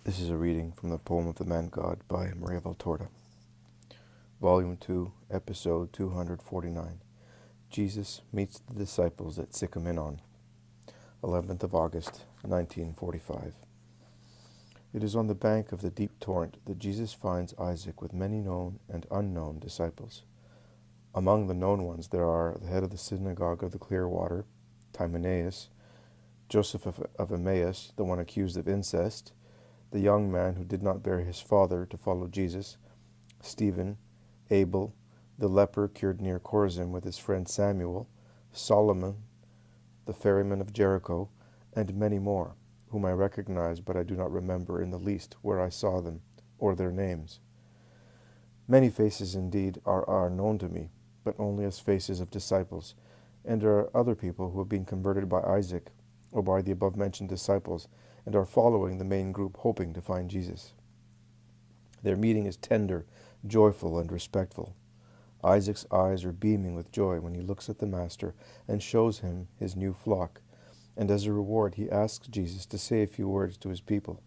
This is a reading from the poem of the Man God by Maria Valtorta. Volume 2, Episode 249. Jesus meets the disciples at Sicaminon, 11th of August, 1945. It is on the bank of the deep torrent that Jesus finds Isaac with many known and unknown disciples. Among the known ones there are the head of the synagogue of the Clearwater, Timaeus, Joseph of Emmaus, the one accused of incest, the young man who did not bear his father to follow Jesus, Stephen, Abel, the leper cured near Chorazin with his friend Samuel, Solomon, the ferryman of Jericho, and many more, whom I recognize but I do not remember in the least where I saw them, or their names. Many faces indeed are known to me, but only as faces of disciples, and there are other people who have been converted by Isaac, or by the above-mentioned disciples, and are following the main group hoping to find Jesus. Their meeting is tender, joyful, and respectful. Isaac's eyes are beaming with joy when he looks at the Master and shows him his new flock, and as a reward he asks Jesus to say a few words to his people.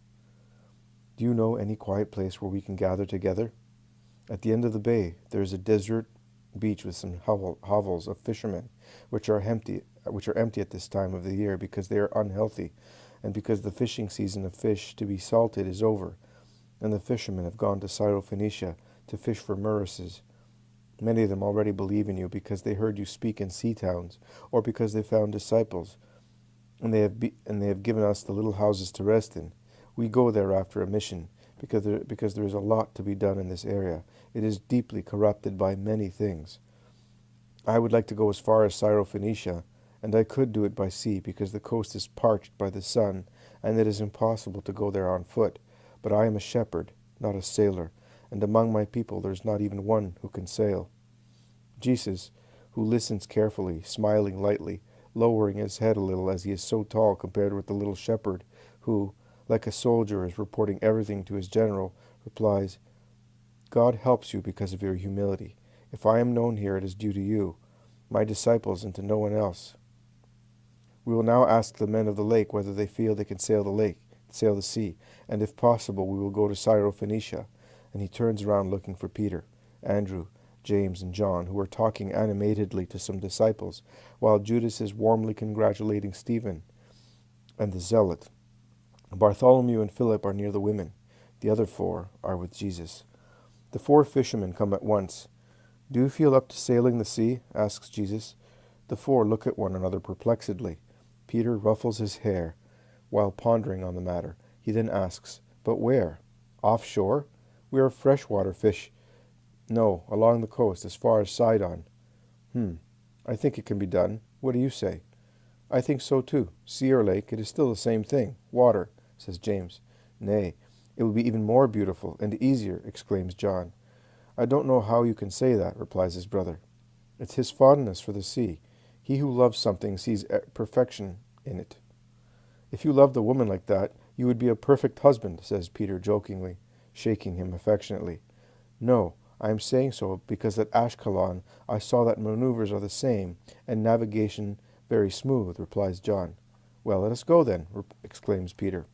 "Do you know any quiet place where we can gather together? At the end of the bay there is a desert beach with some hovels of fishermen, which are empty at this time of the year because they are unhealthy, and because the fishing season of fish to be salted is over, and the fishermen have gone to Syrophoenicia to fish for murices. Many of them already believe in you because they heard you speak in sea towns, or because they found disciples, and they have given us the little houses to rest in. We go there after a mission, because there is a lot to be done in this area. It is deeply corrupted by many things. I would like to go as far as Syrophoenicia, and I could do it by sea, because the coast is parched by the sun, and it is impossible to go there on foot. But I am a shepherd, not a sailor, and among my people there is not even one who can sail." Jesus, who listens carefully, smiling lightly, lowering his head a little as he is so tall compared with the little shepherd, who, like a soldier, is reporting everything to his general, replies, "God helps you because of your humility. If I am known here, it is due to you, my disciples, and to no one else. We will now ask the men of the lake whether they feel they can sail the sea, and if possible we will go to Syrophoenicia." And he turns around looking for Peter, Andrew, James, and John, who are talking animatedly to some disciples, while Judas is warmly congratulating Stephen and the zealot. Bartholomew and Philip are near the women. The other four are with Jesus. The four fishermen come at once. "Do you feel up to sailing the sea?" asks Jesus. The four look at one another perplexedly. Peter ruffles his hair while pondering on the matter. He then asks, "But where? Offshore? We are freshwater fish." "No, along the coast, as far as Sidon." I think it can be done. What do you say?" "I think so too. Sea or lake, it is still the same thing. Water," says James. "Nay, it will be even more beautiful and easier," exclaims John. "I don't know how you can say that," replies his brother. "It's his fondness for the sea. He who loves something sees perfection in it." "If you loved a woman like that, you would be a perfect husband," says Peter jokingly, shaking him affectionately. "No, I am saying so because at Ashkelon I saw that maneuvers are the same, and navigation very smooth," replies John. "Well, let us go then," exclaims Peter.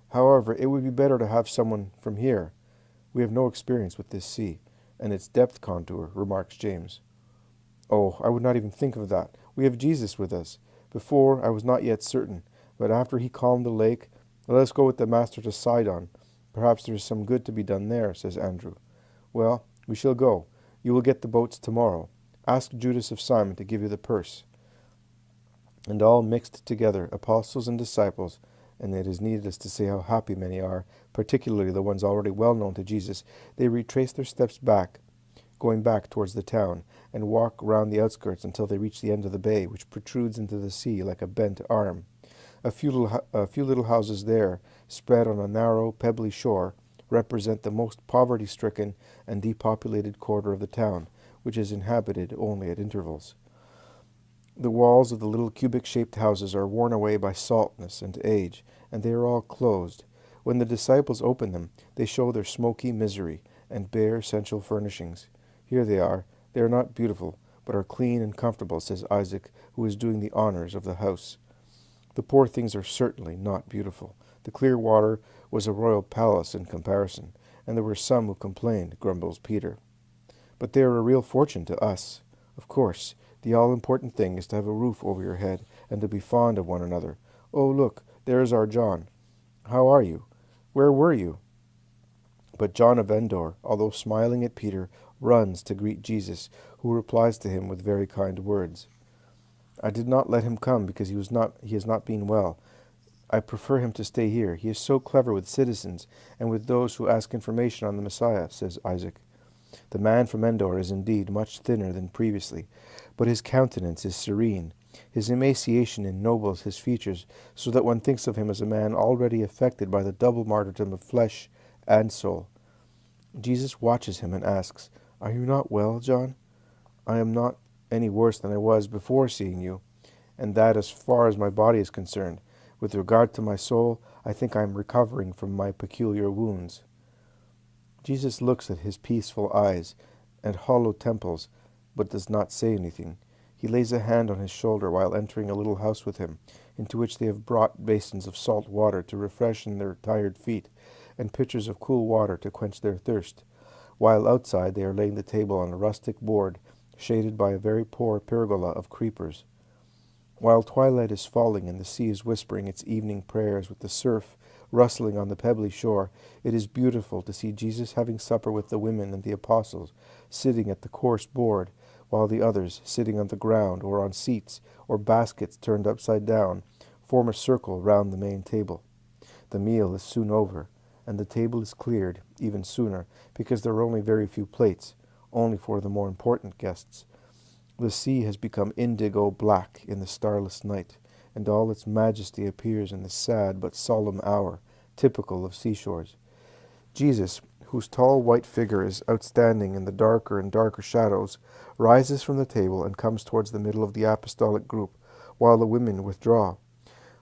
"However, it would be better to have someone from here. We have no experience with this sea, and its depth contour," remarks James. "Oh, I would not even think of that. We have Jesus with us. Before, I was not yet certain, but after he calmed the lake, let us go with the Master to Sidon. Perhaps there is some good to be done there," says Andrew. "Well, we shall go. You will get the boats tomorrow. Ask Judas of Simon to give you the purse." And all mixed together, apostles and disciples, and it is needless to say how happy many are, particularly the ones already well known to Jesus, they retrace their steps going back towards the town, and walk round the outskirts until they reach the end of the bay, which protrudes into the sea like a bent arm. A few little houses there, spread on a narrow, pebbly shore, represent the most poverty-stricken and depopulated quarter of the town, which is inhabited only at intervals. The walls of the little cubic-shaped houses are worn away by saltness and age, and they are all closed. When the disciples open them, they show their smoky misery and bare essential furnishings. "Here they are. They are not beautiful, but are clean and comfortable," says Isaac, who is doing the honors of the house. "The poor things are certainly not beautiful," The clear water was a royal palace in comparison, and there were some who complained, grumbles Peter. But they are a real fortune to us. Of course, the all-important thing is to have a roof over your head and to be fond of one another. Oh, look, there is our John. How are you? Where were you? But John of Endor, although smiling at Peter, runs to greet Jesus, who replies to him with very kind words. I did not let him come because he has not been well. I prefer him to stay here. He is so clever with citizens and with those who ask information on the Messiah, says Isaac. The man from Endor is indeed much thinner than previously, but his countenance is serene. His emaciation ennobles his features, so that one thinks of him as a man already affected by the double martyrdom of flesh and soul. Jesus watches him and asks, Are you not well, John? I am not any worse than I was before seeing you, and that as far as my body is concerned. With regard to my soul, I think I am recovering from my peculiar wounds. Jesus looks at his peaceful eyes and hollow temples, but does not say anything. He lays a hand on his shoulder while entering a little house with him, into which they have brought basins of salt water to refreshen their tired feet, and pitchers of cool water to quench their thirst, while outside they are laying the table on a rustic board, shaded by a very poor pergola of creepers. While twilight is falling and the sea is whispering its evening prayers with the surf rustling on the pebbly shore, it is beautiful to see Jesus having supper with the women and the apostles, sitting at the coarse board, while the others, sitting on the ground or on seats or baskets turned upside down, form a circle round the main table. The meal is soon over, and the table is cleared even sooner, because there are only very few plates, only for the more important guests. The sea has become indigo black in the starless night, and all its majesty appears in the sad but solemn hour, typical of seashores. Jesus, whose tall white figure is outstanding in the darker and darker shadows, rises from the table and comes towards the middle of the apostolic group, while the women withdraw.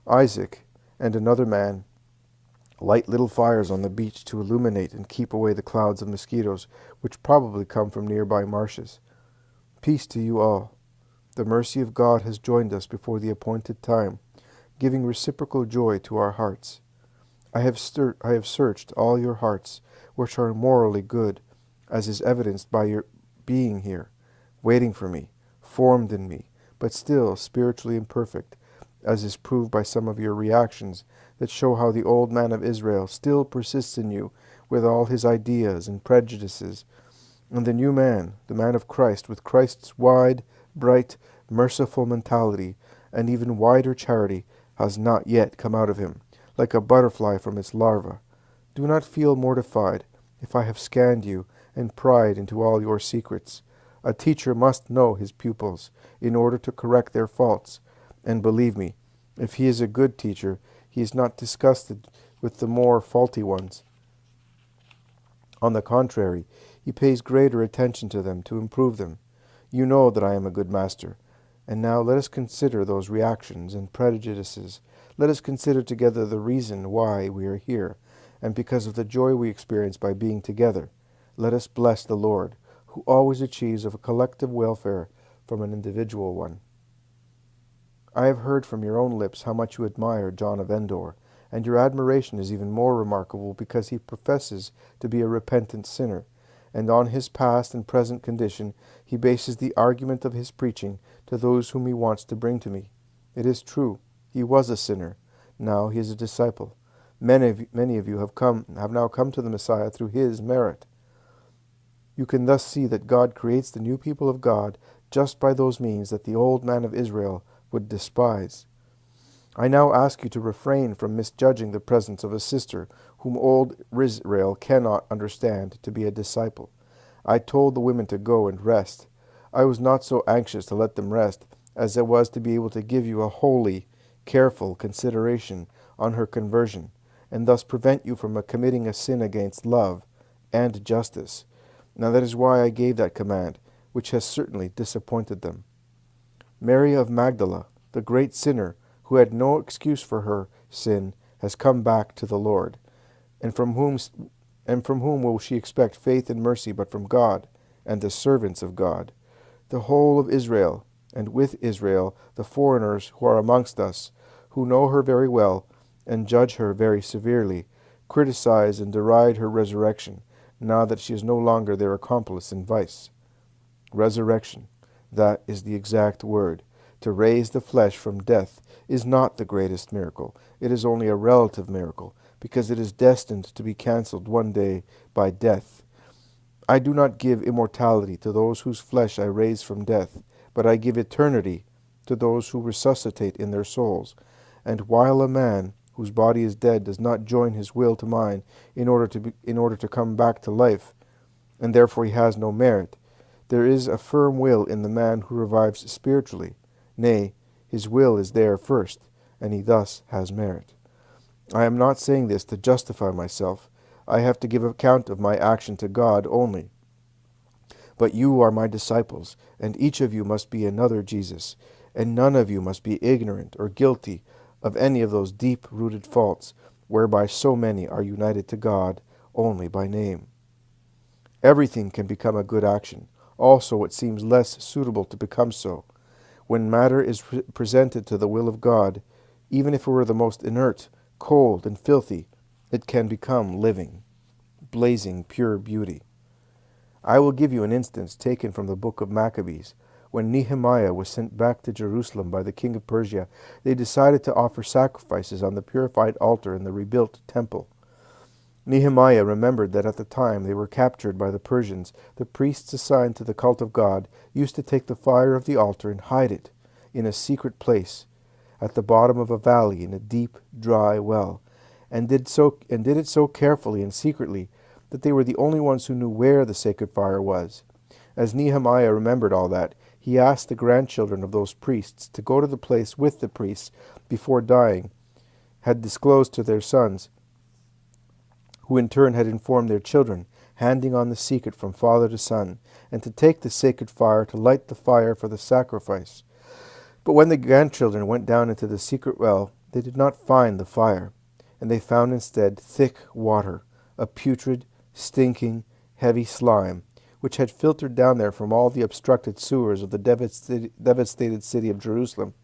Isaac and another man light little fires on the beach to illuminate and keep away the clouds of mosquitoes, which probably come from nearby marshes. Peace to you all. The mercy of God has joined us before the appointed time, giving reciprocal joy to our hearts. I have searched all your hearts, which are morally good, as is evidenced by your being here, waiting for me, formed in me, but still spiritually imperfect, as is proved by some of your reactions that show how the old man of Israel still persists in you with all his ideas and prejudices, and the new man, the man of Christ, with Christ's wide, bright, merciful mentality, and even wider charity, has not yet come out of him, like a butterfly from its larva. Do not feel mortified if I have scanned you and pried into all your secrets. A teacher must know his pupils in order to correct their faults, and believe me, if he is a good teacher, he is not disgusted with the more faulty ones. On the contrary, he pays greater attention to them to improve them. You know that I am a good master. And now let us consider those reactions and prejudices. Let us consider together the reason why we are here, and because of the joy we experience by being together. Let us bless the Lord, who always achieves of a collective welfare from an individual one. I have heard from your own lips how much you admire John of Endor, and your admiration is even more remarkable because he professes to be a repentant sinner, and on his past and present condition he bases the argument of his preaching to those whom he wants to bring to me. It is true, he was a sinner. Now he is a disciple. Many of you have now come to the Messiah through his merit. You can thus see that God creates the new people of God just by those means that the old man of Israel would despise. I now ask you to refrain from misjudging the presence of a sister whom old Israel cannot understand to be a disciple. I told the women to go and rest. I was not so anxious to let them rest as I was to be able to give you a holy, careful consideration on her conversion, and thus prevent you from committing a sin against love and justice. Now that is why I gave that command, which has certainly disappointed them. Mary of Magdala, the great sinner, who had no excuse for her sin, has come back to the Lord. And from whom will she expect faith and mercy but from God and the servants of God? The whole of Israel, and with Israel the foreigners who are amongst us, who know her very well, and judge her very severely, criticize and deride her resurrection, now that she is no longer their accomplice in vice. Resurrection, that is the exact word. To raise the flesh from death is not the greatest miracle. It is only a relative miracle, because it is destined to be cancelled one day by death. I do not give immortality to those whose flesh I raise from death, but I give eternity to those who resuscitate in their souls. And while a man whose body is dead does not join his will to mine in order to come back to life, and therefore he has no merit, there is a firm will in the man who revives spiritually. Nay, his will is there first, and he thus has merit. I am not saying this to justify myself. I have to give account of my action to God only. But you are my disciples, and each of you must be another Jesus, and none of you must be ignorant or guilty of any of those deep-rooted faults whereby so many are united to God only by name. Everything can become a good action. Also, it seems less suitable to become so. When matter is presented to the will of God, even if it were the most inert, cold, and filthy, it can become living, blazing pure beauty. I will give you an instance taken from the book of Maccabees. When Nehemiah was sent back to Jerusalem by the king of Persia, they decided to offer sacrifices on the purified altar in the rebuilt temple. Nehemiah remembered that at the time they were captured by the Persians, the priests assigned to the cult of God used to take the fire of the altar and hide it in a secret place at the bottom of a valley in a deep, dry well, and did it so carefully and secretly that they were the only ones who knew where the sacred fire was. As Nehemiah remembered all that, he asked the grandchildren of those priests to go to the place with the priests before dying, had disclosed to their sons, who in turn had informed their children, handing on the secret from father to son, and to take the sacred fire to light the fire for the sacrifice. But when the grandchildren went down into the secret well, they did not find the fire, and they found instead thick water, a putrid, stinking, heavy slime, which had filtered down there from all the obstructed sewers of the devastated city of Jerusalem.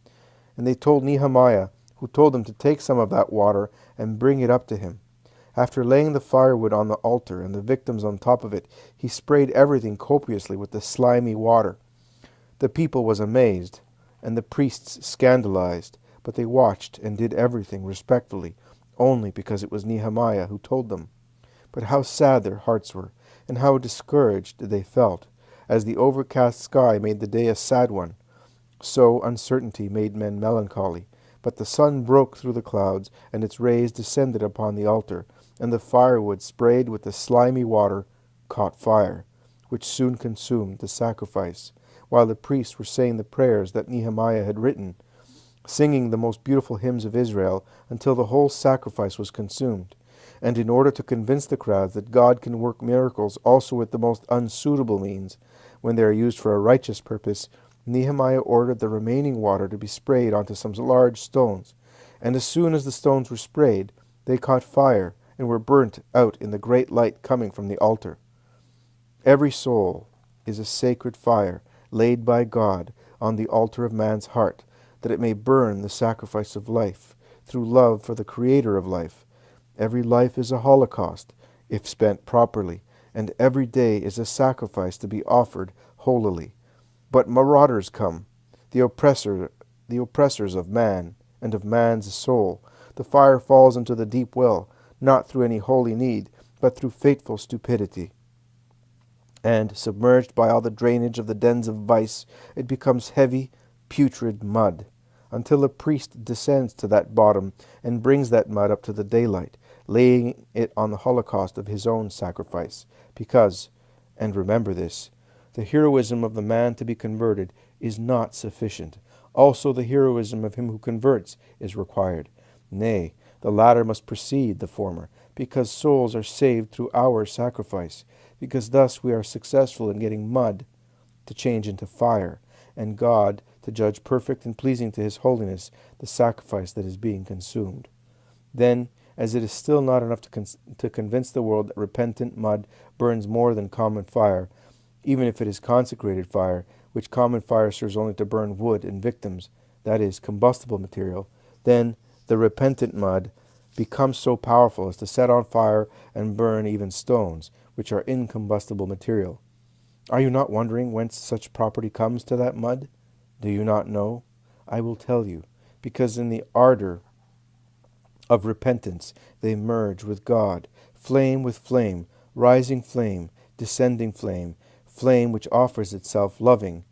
And they told Nehemiah, who told them to take some of that water and bring it up to him. After laying the firewood on the altar and the victims on top of it, he sprayed everything copiously with the slimy water. The people was amazed, and the priests scandalized, but they watched and did everything respectfully, only because it was Nehemiah who told them. But how sad their hearts were, and how discouraged they felt. As the overcast sky made the day a sad one, so uncertainty made men melancholy. But the sun broke through the clouds, and its rays descended upon the altar, and the firewood sprayed with the slimy water caught fire, which soon consumed the sacrifice, while the priests were saying the prayers that Nehemiah had written, singing the most beautiful hymns of Israel, until the whole sacrifice was consumed. And in order to convince the crowds that God can work miracles also with the most unsuitable means, when they are used for a righteous purpose, Nehemiah ordered the remaining water to be sprayed onto some large stones. And as soon as the stones were sprayed, they caught fire and were burnt out in the great light coming from the altar. Every soul is a sacred fire laid by God on the altar of man's heart, that it may burn the sacrifice of life, through love for the Creator of life. Every life is a holocaust, if spent properly, and every day is a sacrifice to be offered holily. But marauders come, the oppressors of man and of man's soul. The fire falls into the deep well, not through any holy need, but through fateful stupidity. And, submerged by all the drainage of the dens of vice, it becomes heavy, putrid mud, until a priest descends to that bottom and brings that mud up to the daylight, laying it on the holocaust of his own sacrifice. Because, and remember this, the heroism of the man to be converted is not sufficient. Also the heroism of him who converts is required. Nay, the latter must precede the former, because souls are saved through our sacrifice, because thus we are successful in getting mud to change into fire, and God to judge perfect and pleasing to his holiness the sacrifice that is being consumed. Then, as it is still not enough to convince the world that repentant mud burns more than common fire, even if it is consecrated fire, which common fire serves only to burn wood and victims, that is, combustible material, then the repentant mud becomes so powerful as to set on fire and burn even stones, which are incombustible material. Are you not wondering whence such property comes to that mud? Do you not know? I will tell you, because in the ardor of repentance they merge with God, flame with flame, rising flame, descending flame, flame which offers itself loving,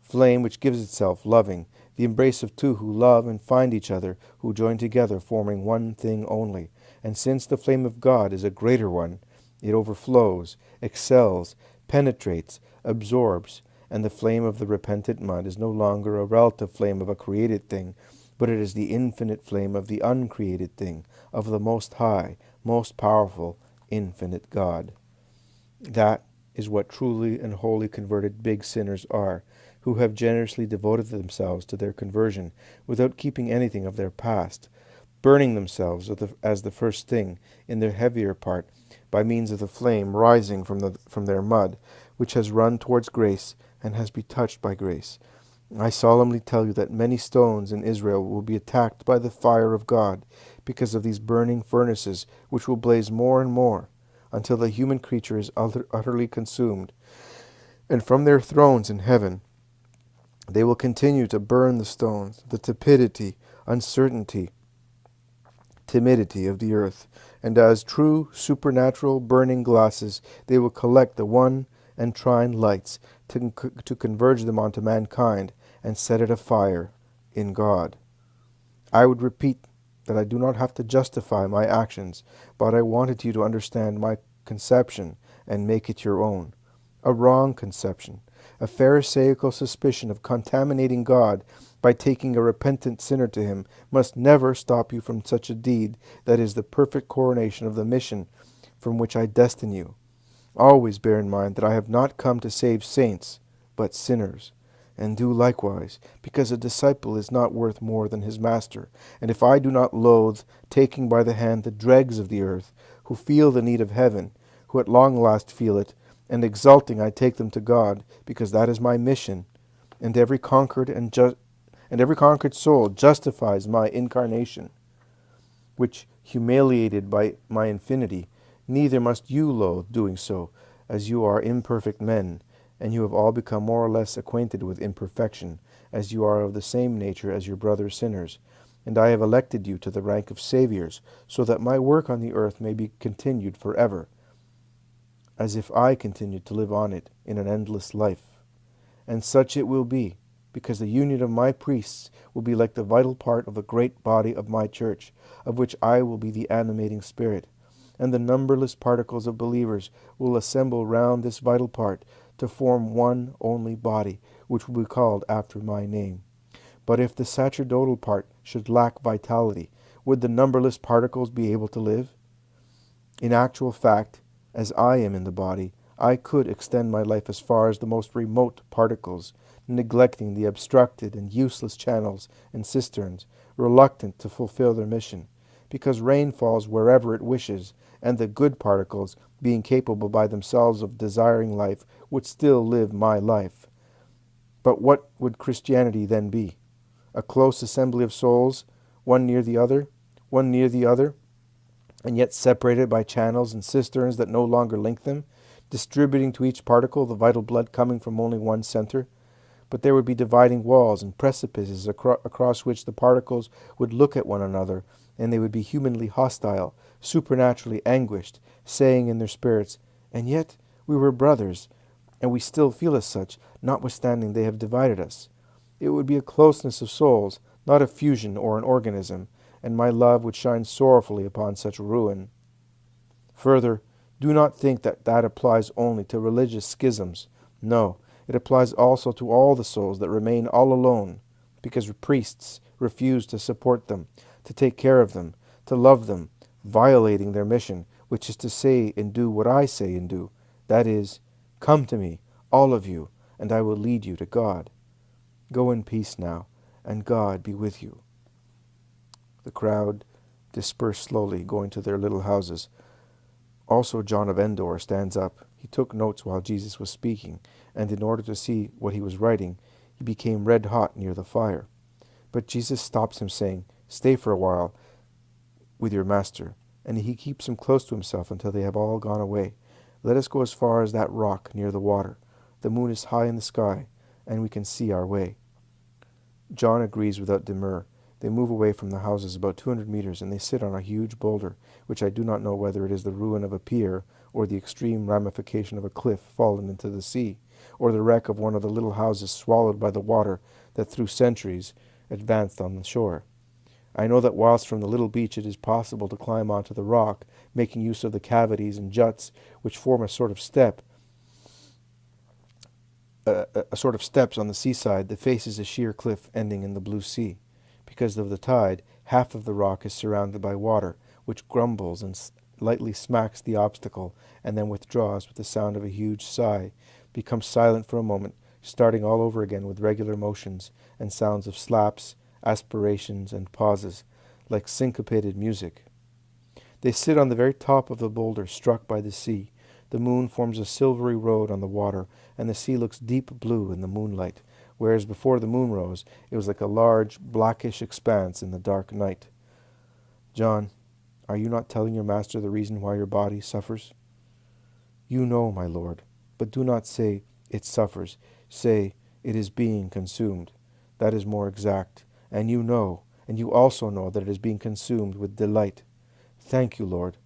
flame which gives itself loving, the embrace of two who love and find each other, who join together, forming one thing only. And since the flame of God is a greater one, it overflows, excels, penetrates, absorbs, and the flame of the repentant mud is no longer a relative flame of a created thing, but it is the infinite flame of the uncreated thing, of the most high, most powerful, infinite God. That is what truly and wholly converted big sinners are, who have generously devoted themselves to their conversion without keeping anything of their past, burning themselves as the first thing in their heavier part by means of the flame rising from their mud, which has run towards grace and has been touched by grace. I solemnly tell you that many stones in Israel will be attacked by the fire of God because of these burning furnaces, which will blaze more and more until the human creature is utterly consumed. And from their thrones in heaven they will continue to burn the stones, the tepidity, uncertainty, timidity of the earth, and as true supernatural burning glasses they will collect the one and trine lights to converge them onto mankind and set it afire in God. I would repeat that I do not have to justify my actions, but I wanted you to understand my conception and make it your own. A wrong conception, a pharisaical suspicion of contaminating God by taking a repentant sinner to him, must never stop you from such a deed that is the perfect coronation of the mission from which I destine you. Always bear in mind that I have not come to save saints, but sinners. And do likewise, because a disciple is not worth more than his master. And if I do not loathe taking by the hand the dregs of the earth, who feel the need of heaven, who at long last feel it, and exulting I take them to God, because that is my mission, and every conquered soul justifies my incarnation, which humiliated by my infinity, neither must you loathe doing so, as you are imperfect men, and you have all become more or less acquainted with imperfection, as you are of the same nature as your brother sinners. And I have elected you to the rank of Saviors, so that my work on the earth may be continued forever, as if I continued to live on it in an endless life. And such it will be, because the union of my priests will be like the vital part of the great body of my church, of which I will be the animating spirit. And the numberless particles of believers will assemble round this vital part to form one only body, which will be called after my name. But if the sacerdotal part should lack vitality, would the numberless particles be able to live? In actual fact, as I am in the body, I could extend my life as far as the most remote particles, neglecting the obstructed and useless channels and cisterns, reluctant to fulfill their mission, because rain falls wherever it wishes, and the good particles, being capable by themselves of desiring life, would still live my life. But what would Christianity then be? A close assembly of souls, one near the other, and yet separated by channels and cisterns that no longer link them, distributing to each particle the vital blood coming from only one center. But there would be dividing walls and precipices across which the particles would look at one another, and they would be humanly hostile, supernaturally anguished, saying in their spirits, "And yet we were brothers, and we still feel as such, notwithstanding they have divided us." It would be a closeness of souls, not a fusion or an organism, and my love would shine sorrowfully upon such ruin. Further, do not think that that applies only to religious schisms. No, it applies also to all the souls that remain all alone, because priests refuse to support them, to take care of them, to love them, violating their mission, which is to say and do what I say and do. That is, come to me, all of you, and I will lead you to God. Go in peace now, and God be with you. The crowd dispersed slowly, going to their little houses. Also John of Endor stands up. He took notes while Jesus was speaking, and in order to see what he was writing, he became red-hot near the fire. But Jesus stops him, saying, "Stay for a while. with your master, and he keeps him close to himself until they have all gone away. Let us go as far as that rock near the water. The moon is high in the sky, and we can see our way." John agrees without demur. They move away from the houses about 200 meters, and they sit on a huge boulder, which I do not know whether it is the ruin of a pier, or the extreme ramification of a cliff fallen into the sea, or the wreck of one of the little houses swallowed by the water that through centuries advanced on the shore. I know that whilst from the little beach it is possible to climb onto the rock, making use of the cavities and juts which form a sort of steps on the seaside that faces a sheer cliff ending in the blue sea. Because of the tide, half of the rock is surrounded by water, which grumbles and lightly smacks the obstacle, and then withdraws with the sound of a huge sigh, becomes silent for a moment, starting all over again with regular motions and sounds of slaps, aspirations, and pauses, like syncopated music. They sit on the very top of the boulder, struck by the sea. The moon forms a silvery road on the water, and the sea looks deep blue in the moonlight, whereas before the moon rose, it was like a large, blackish expanse in the dark night. "John, are you not telling your master the reason why your body suffers?" "You know, my lord, but do not say, 'It suffers.' Say, 'It is being consumed.' That is more exact. And you also know that it is being consumed with delight." "Thank you, Lord.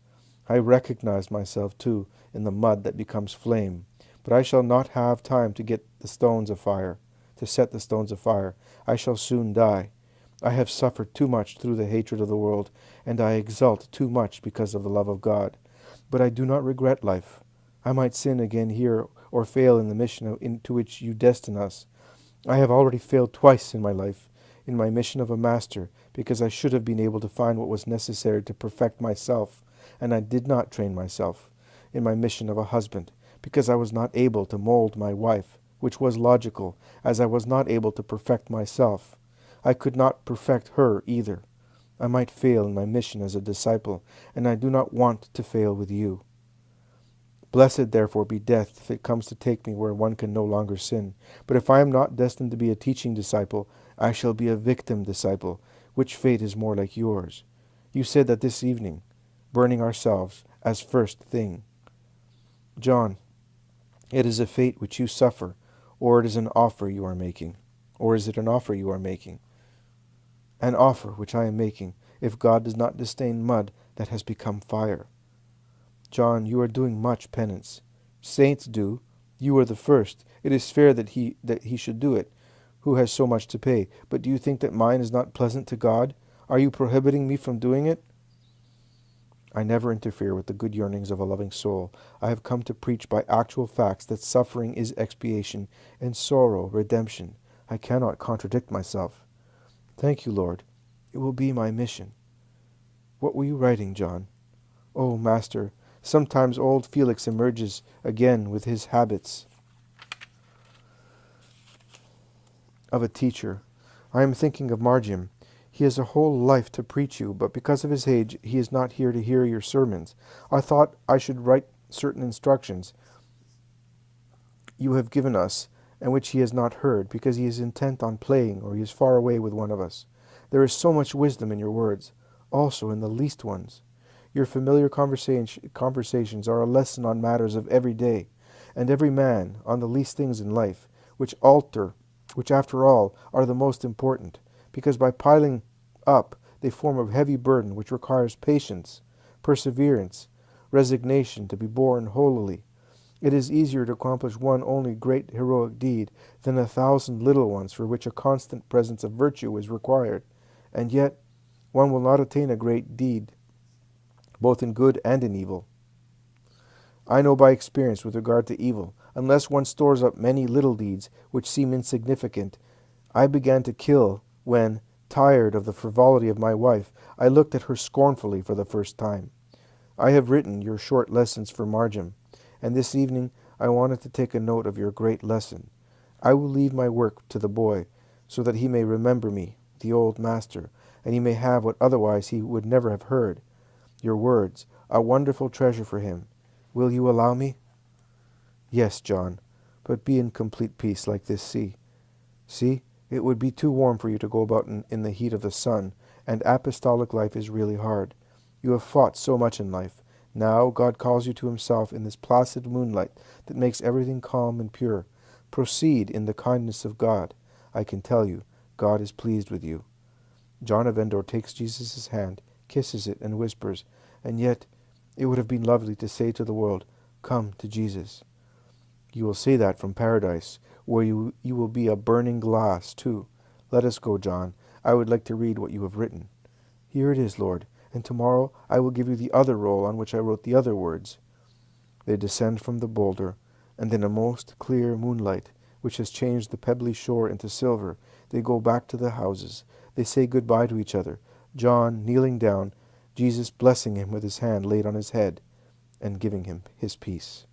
I recognize myself, too, in the mud that becomes flame. But I shall not have time to set the stones of fire. I shall soon die. I have suffered too much through the hatred of the world, and I exult too much because of the love of God. But I do not regret life. I might sin again here, or fail in the mission into which you destine us. I have already failed twice in my life, in my mission of a master, because I should have been able to find what was necessary to perfect myself, and I did not train myself; in my mission of a husband, because I was not able to mold my wife, which was logical, as I was not able to perfect myself. I could not perfect her either. I might fail in my mission as a disciple, and I do not want to fail with you. Blessed therefore be death if it comes to take me where one can no longer sin. But if I am not destined to be a teaching disciple, I shall be a victim disciple. Which fate is more like yours? You said that this evening, burning ourselves as first thing. John, it is a fate which you suffer, or it is an offer you are making. Or is it an offer you are making? An offer which I am making, if God does not disdain mud that has become fire. John, you are doing much penance. Saints do. You are the first. It is fair that he should do it, who has so much to pay. But do you think that mine is not pleasant to God? Are you prohibiting me from doing it? I never interfere with the good yearnings of a loving soul. I have come to preach by actual facts that suffering is expiation, and sorrow redemption. I cannot contradict myself. Thank you, Lord. It will be my mission. What were you writing, John? Oh, Master, sometimes old Felix emerges again with his habits of a teacher. I am thinking of Margium. He has a whole life to preach you, but because of his age he is not here to hear your sermons. I thought I should write certain instructions you have given us, and which he has not heard, because he is intent on playing, or he is far away with one of us. There is so much wisdom in your words, also in the least ones. Your familiar conversations are a lesson on matters of every day, and every man on the least things in life, which after all are the most important, because by piling up they form a heavy burden which requires patience, perseverance, resignation to be borne holily. It is easier to accomplish one only great heroic deed than 1,000 little ones for which a constant presence of virtue is required, and yet one will not attain a great deed both in good and in evil. I know by experience with regard to evil, unless one stores up many little deeds which seem insignificant. I began to kill when, tired of the frivolity of my wife, I looked at her scornfully for the first time. I have written your short lessons for Margium, and this evening I wanted to take a note of your great lesson. I will leave my work to the boy, so that he may remember me, the old master, and he may have what otherwise he would never have heard. Your words, a wonderful treasure for him. Will you allow me? Yes, John, but be in complete peace like this sea. See, it would be too warm for you to go about in the heat of the sun, and apostolic life is really hard. You have fought so much in life. Now God calls you to himself in this placid moonlight that makes everything calm and pure. Proceed in the kindness of God. I can tell you, God is pleased with you. John of Endor takes Jesus' hand, kisses it, and whispers, "And yet it would have been lovely to say to the world, 'Come to Jesus.' You will say that from paradise, where you will be a burning glass, too. Let us go, John. I would like to read what you have written." "Here it is, Lord, and tomorrow I will give you the other roll on which I wrote the other words." They descend from the boulder, and in a most clear moonlight, which has changed the pebbly shore into silver, they go back to the houses. They say good-bye to each other, John kneeling down, Jesus blessing him with his hand laid on his head, and giving him his peace.